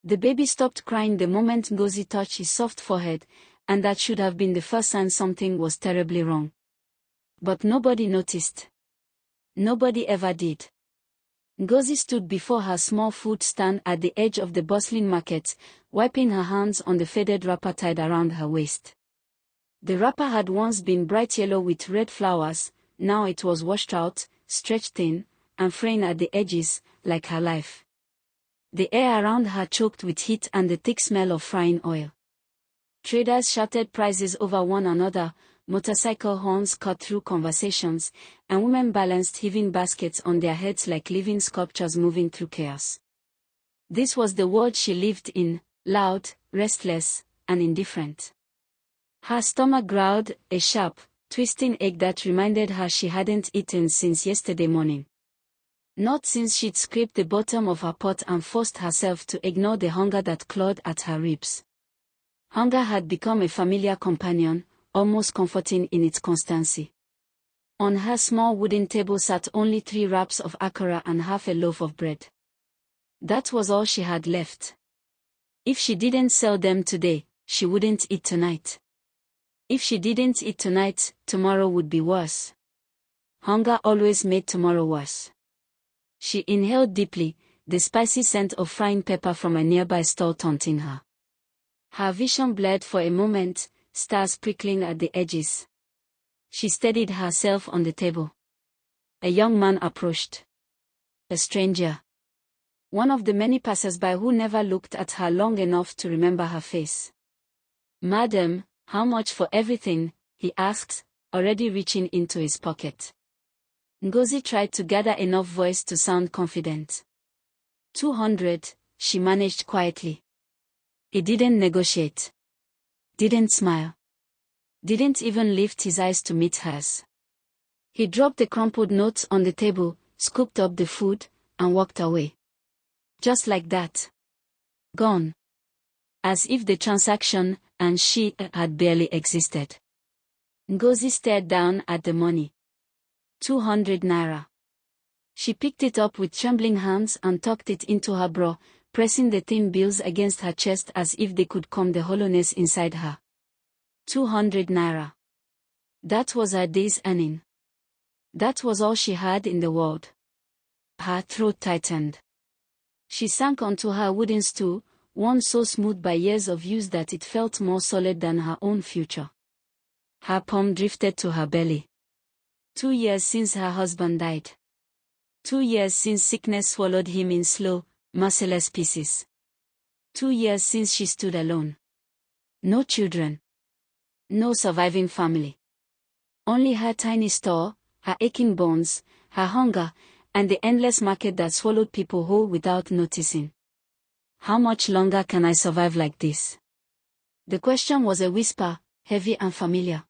The baby stopped crying the moment Ngozi touched his soft forehead, and that should have been the first sign something was terribly wrong. But nobody noticed. Nobody ever did. Ngozi stood before her small food stand at the edge of the bustling market, wiping her hands on the faded wrapper tied around her waist. The wrapper had once been bright yellow with red flowers, now it was washed out, stretched thin, and fraying at the edges, like her life. The air around her choked with heat and the thick smell of frying oil. Traders shouted prices over one another, motorcycle horns cut through conversations, and women balanced heaving baskets on their heads like living sculptures moving through chaos. This was the world she lived in, loud, restless, and indifferent. Her stomach growled, a sharp, twisting ache that reminded her she hadn't eaten since yesterday morning. Not since she'd scraped the bottom of her pot and forced herself to ignore the hunger that clawed at her ribs. Hunger had become a familiar companion, almost comforting in its constancy. On her small wooden table sat only 3 wraps of akara and half a loaf of bread. That was all she had left. If she didn't sell them today, she wouldn't eat tonight. If she didn't eat tonight, tomorrow would be worse. Hunger always made tomorrow worse. She inhaled deeply, the spicy scent of frying pepper from a nearby stall taunting her. Her vision blurred for a moment, stars prickling at the edges. She steadied herself on the table. A young man approached. A stranger. One of the many passers-by who never looked at her long enough to remember her face. "Madam, how much for everything?" he asked, already reaching into his pocket. Ngozi tried to gather enough voice to sound confident. 200, she managed quietly. He didn't negotiate. Didn't smile. Didn't even lift his eyes to meet hers. He dropped the crumpled notes on the table, scooped up the food, and walked away. Just like that. Gone. As if the transaction, and she, had barely existed. Ngozi stared down at the money. 200 naira. She picked it up with trembling hands and tucked it into her bra, pressing the thin bills against her chest as if they could calm the hollowness inside her. 200 naira. That was her day's earning. That was all she had in the world. Her throat tightened. She sank onto her wooden stool, one so smooth by years of use that it felt more solid than her own future. Her palm drifted to her belly. 2 years since her husband died. 2 years since sickness swallowed him in slow, merciless pieces. 2 years since she stood alone. No children. No surviving family. Only her tiny store, her aching bones, her hunger, and the endless market that swallowed people whole without noticing. How much longer can I survive like this? The question was a whisper, heavy and familiar.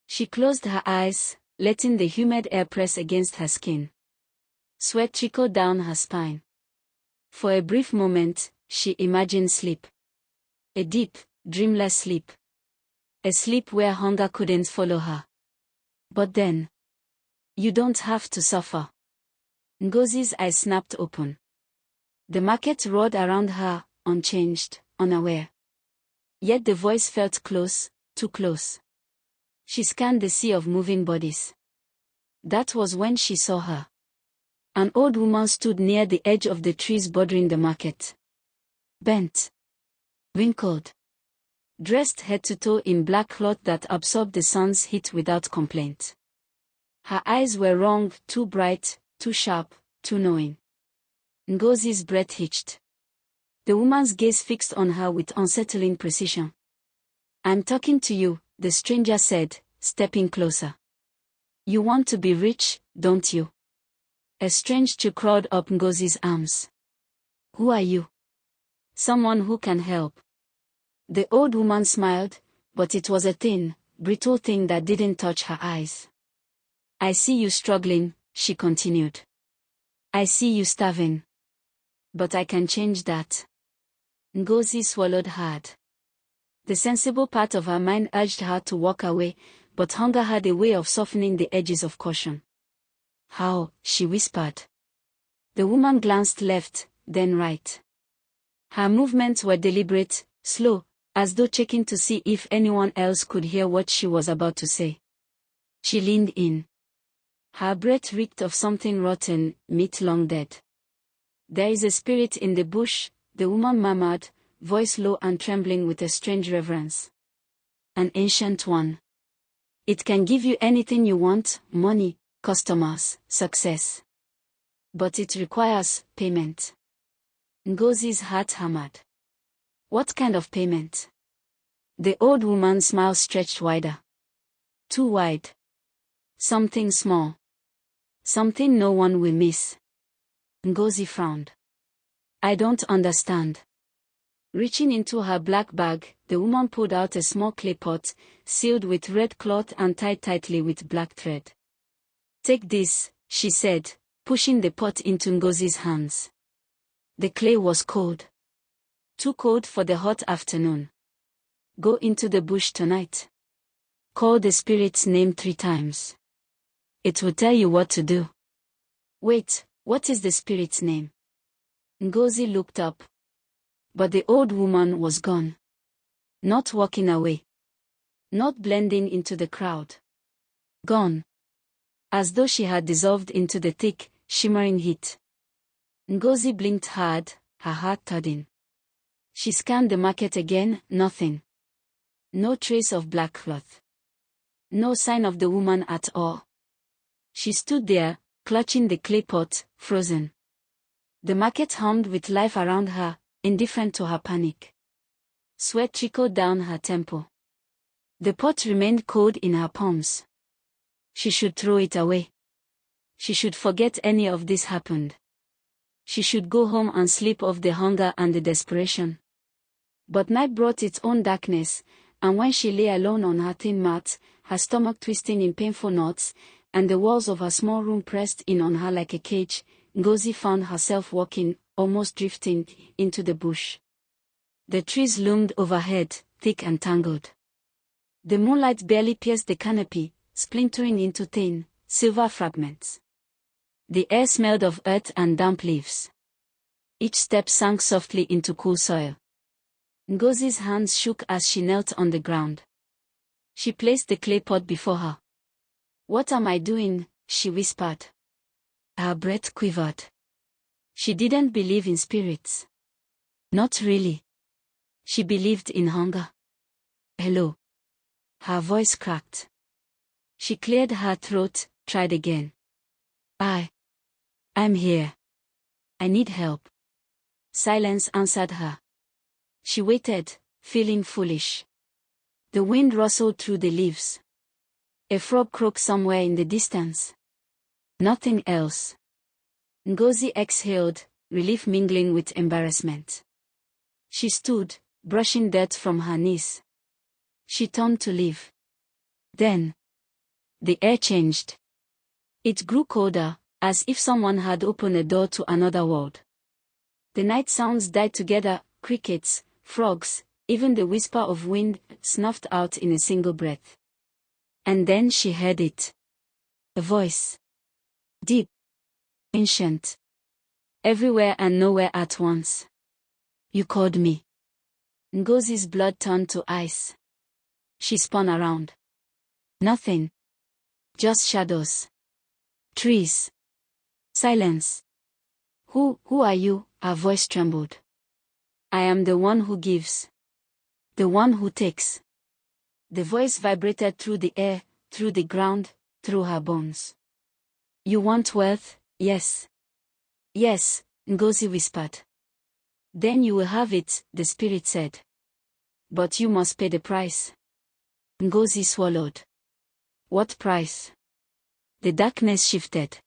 She closed her eyes, letting the humid air press against her skin. Sweat trickled down her spine. For a brief moment, she imagined sleep. A deep, dreamless sleep. A sleep where hunger couldn't follow her. But then, you don't have to suffer. Ngozi's eyes snapped open. The market roared around her, unchanged, unaware. Yet the voice felt close, too close. She scanned the sea of moving bodies. That was when she saw her. An old woman stood near the edge of the trees bordering the market. Bent. Wrinkled. Dressed head to toe in black cloth that absorbed the sun's heat without complaint. Her eyes were wrong, too bright, too sharp, too knowing. Ngozi's breath hitched. The woman's gaze fixed on her with unsettling precision. "I'm talking to you," the stranger said, stepping closer. "You want to be rich, don't you?" A strange chill crawled up Ngozi's arms. "Who are you?" "Someone who can help." The old woman smiled, but it was a thin, brittle thing that didn't touch her eyes. "I see you struggling," she continued. "I see you starving. But I can change that." Ngozi swallowed hard. The sensible part of her mind urged her to walk away, but hunger had a way of softening the edges of caution. "How?" she whispered. The woman glanced left, then right. Her movements were deliberate, slow, as though checking to see if anyone else could hear what she was about to say. She leaned in. Her breath reeked of something rotten, meat long dead. "There is a spirit in the bush," the woman murmured, voice low and trembling with a strange reverence. "An ancient one. It can give you anything you want, money, customers, success. But it requires payment." Ngozi's heart hammered. "What kind of payment?" The old woman's smile stretched wider. Too wide. "Something small. Something no one will miss." Ngozi frowned. "I don't understand." Reaching into her black bag, the woman pulled out a small clay pot, sealed with red cloth and tied tightly with black thread. "Take this," she said, pushing the pot into Ngozi's hands. The clay was cold. Too cold for the hot afternoon. "Go into the bush tonight. Call the spirit's name 3 times. It will tell you what to do." "Wait, what is the spirit's name?" Ngozi looked up. But the old woman was gone. Not walking away. Not blending into the crowd. Gone. As though she had dissolved into the thick, shimmering heat. Ngozi blinked hard, her heart thudding. She scanned the market again, nothing. No trace of black cloth. No sign of the woman at all. She stood there, clutching the clay pot, frozen. The market hummed with life around her, indifferent to her panic. Sweat trickled down her temple. The pot remained cold in her palms. She should throw it away. She should forget any of this happened. She should go home and sleep off the hunger and the desperation. But night brought its own darkness, and when she lay alone on her thin mat, her stomach twisting in painful knots, and the walls of her small room pressed in on her like a cage, Ngozi found herself walking, almost drifting, into the bush. The trees loomed overhead, thick and tangled. The moonlight barely pierced the canopy, splintering into thin, silver fragments. The air smelled of earth and damp leaves. Each step sank softly into cool soil. Ngozi's hands shook as she knelt on the ground. She placed the clay pot before her. "What am I doing?" she whispered. Her breath quivered. She didn't believe in spirits. Not really. She believed in hunger. "Hello." Her voice cracked. She cleared her throat, tried again. I'm here. I need help." Silence answered her. She waited, feeling foolish. The wind rustled through the leaves. A frog croaked somewhere in the distance. Nothing else. Ngozi exhaled, relief mingling with embarrassment. She stood, brushing dirt from her knees. She turned to leave. Then, the air changed. It grew colder, as if someone had opened a door to another world. The night sounds died together, crickets, frogs, even the whisper of wind, snuffed out in a single breath. And then she heard it. A voice. Deep. Ancient. Everywhere and nowhere at once. "You called me." Ngozi's blood turned to ice. She spun around. Nothing. Just shadows. Trees. Silence. Who are you?" Her voice trembled. "I am the one who gives. The one who takes." The voice vibrated through the air, through the ground, through her bones. "You want wealth, yes?" "Yes," Ngozi whispered. "Then you will have it," the spirit said. "But you must pay the price." Ngozi swallowed. "What price?" The darkness shifted.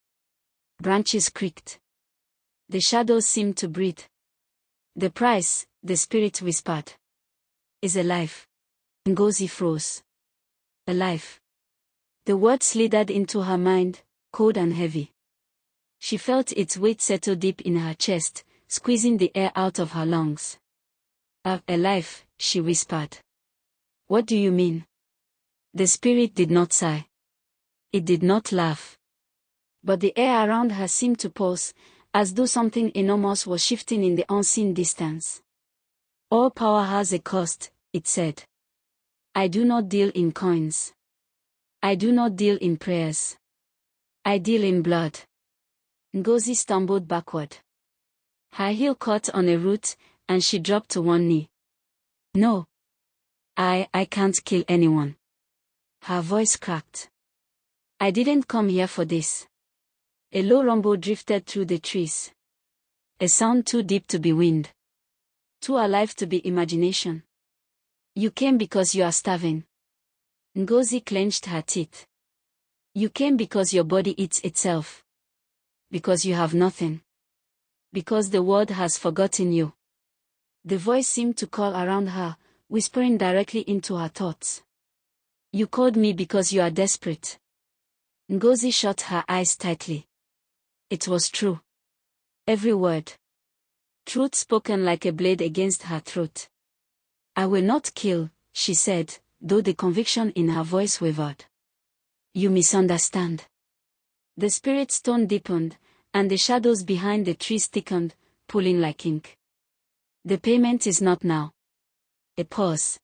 Branches creaked. The shadows seemed to breathe. "The price," the spirit whispered, "is a life." Ngozi froze. A life. The word slithered into her mind, cold and heavy. She felt its weight settle deep in her chest, squeezing the air out of her lungs. A life," she whispered. "What do you mean?" The spirit did not sigh. It did not laugh. But the air around her seemed to pulse, as though something enormous was shifting in the unseen distance. All power has a cost, it said. I do not deal in coins. I do not deal in prayers. I deal in blood. Ngozi stumbled backward. Her heel caught on a root, and she dropped to one knee. No. I can't kill anyone. Her voice cracked. I didn't come here for this. A low rumble drifted through the trees. A sound too deep to be wind. Too alive to be imagination. You came because you are starving. Ngozi clenched her teeth. You came because your body eats itself. Because you have nothing. Because the world has forgotten you. The voice seemed to call around her, whispering directly into her thoughts. You called me because you are desperate. Ngozi shut her eyes tightly. It was true. Every word. Truth spoken like a blade against her throat. I will not kill, she said, though the conviction in her voice wavered. You misunderstand. The spirit's tone deepened, and the shadows behind the trees thickened, pulling like ink. The payment is not now. A pause.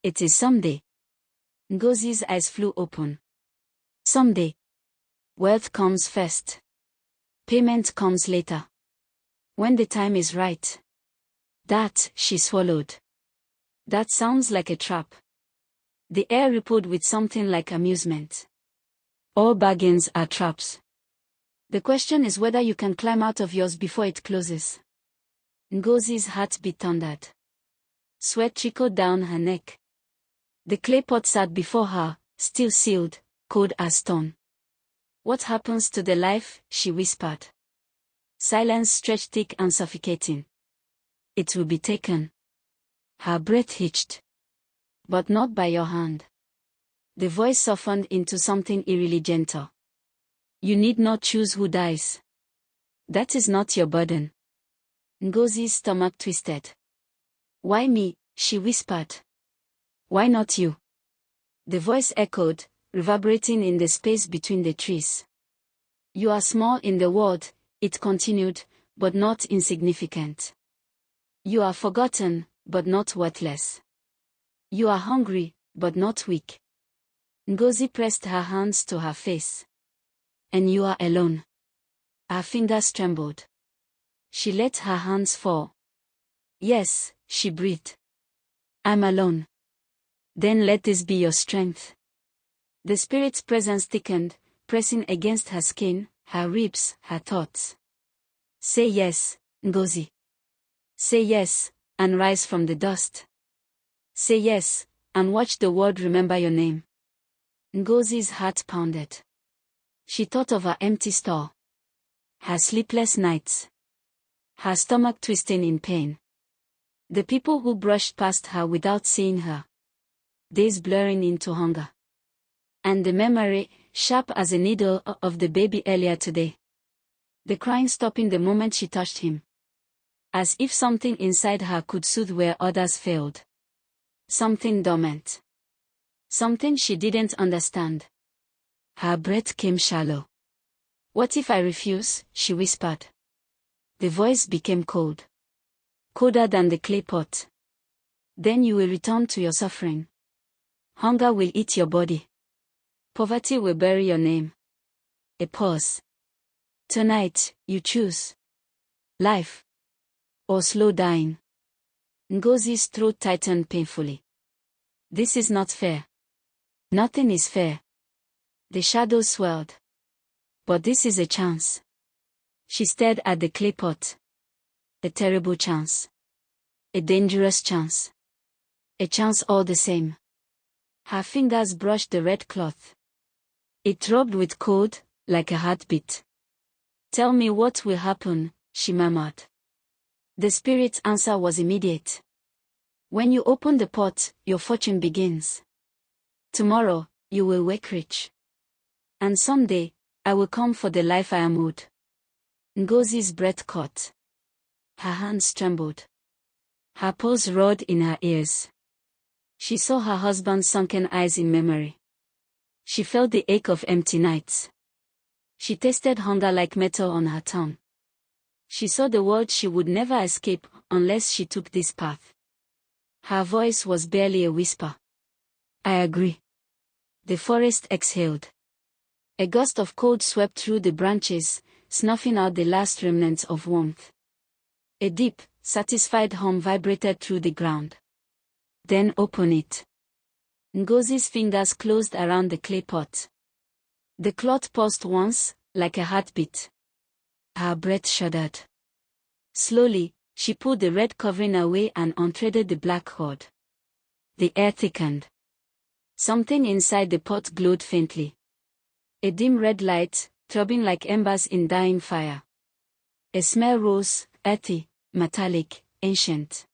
It is someday. Ngozi's eyes flew open. Someday. Wealth comes first. Payment comes later. When the time is right. That, she swallowed. That sounds like a trap. The air rippled with something like amusement. All bargains are traps. The question is whether you can climb out of yours before it closes. Ngozi's heartbeat thundered. Sweat trickled down her neck. The clay pot sat before her, still sealed, cold as stone. What happens to the life? She whispered. Silence stretched thick and suffocating. It will be taken. Her breath hitched. But not by your hand. The voice softened into something eerily gentle. You need not choose who dies. That is not your burden. Ngozi's stomach twisted. Why me? She whispered. Why not you? The voice echoed, reverberating in the space between the trees. You are small in the world, it continued, but not insignificant. You are forgotten, but not worthless. You are hungry, but not weak. Ngozi pressed her hands to her face. And you are alone. Her fingers trembled. She let her hands fall. Yes, she breathed. I'm alone. Then let this be your strength. The spirit's presence thickened, pressing against her skin, her ribs, her thoughts. Say yes, Ngozi. Say yes, and rise from the dust. Say yes, and watch the world remember your name. Ngozi's heart pounded. She thought of her empty store. Her sleepless nights. Her stomach twisting in pain. The people who brushed past her without seeing her. Days blurring into hunger. And the memory, sharp as a needle, of the baby earlier today. The crying stopping the moment she touched him. As if something inside her could soothe where others failed. Something dormant. Something she didn't understand. Her breath came shallow. What if I refuse? She whispered. The voice became cold. Colder than the clay pot. Then you will return to your suffering. Hunger will eat your body. Poverty will bury your name. A pause. Tonight, you choose. Life. Or slow dying. Ngozi's throat tightened painfully. This is not fair. Nothing is fair. The shadows swelled. But this is a chance. She stared at the clay pot. A terrible chance. A dangerous chance. A chance all the same. Her fingers brushed the red cloth. It throbbed with cold, like a heartbeat. Tell me what will happen, she murmured. The spirit's answer was immediate. When you open the pot, your fortune begins. Tomorrow, you will wake rich. And someday, I will come for the life I am owed. Ngozi's breath caught. Her hands trembled. Her pulse roared in her ears. She saw her husband's sunken eyes in memory. She felt the ache of empty nights. She tasted hunger like metal on her tongue. She saw the world she would never escape unless she took this path. Her voice was barely a whisper. I agree. The forest exhaled. A gust of cold swept through the branches, snuffing out the last remnants of warmth. A deep, satisfied hum vibrated through the ground. Then open it. Ngozi's fingers closed around the clay pot. The cloth paused once, like a heartbeat. Her breath shuddered. Slowly, she pulled the red covering away and unthreaded the black cord. The air thickened. Something inside the pot glowed faintly. A dim red light, throbbing like embers in dying fire. A smell rose, earthy, metallic, ancient.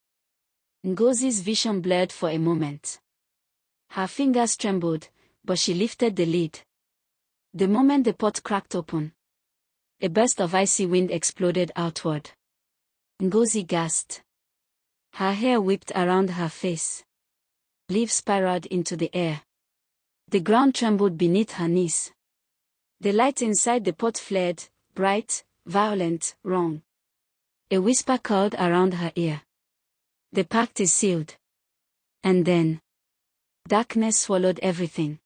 Ngozi's vision blurred for a moment. Her fingers trembled, but she lifted the lid. The moment the pot cracked open, a burst of icy wind exploded outward. Ngozi gasped. Her hair whipped around her face. Leaves spiraled into the air. The ground trembled beneath her knees. The light inside the pot flared, bright, violent, wrong. A whisper curled around her ear. The pact is sealed. And then, darkness swallowed everything.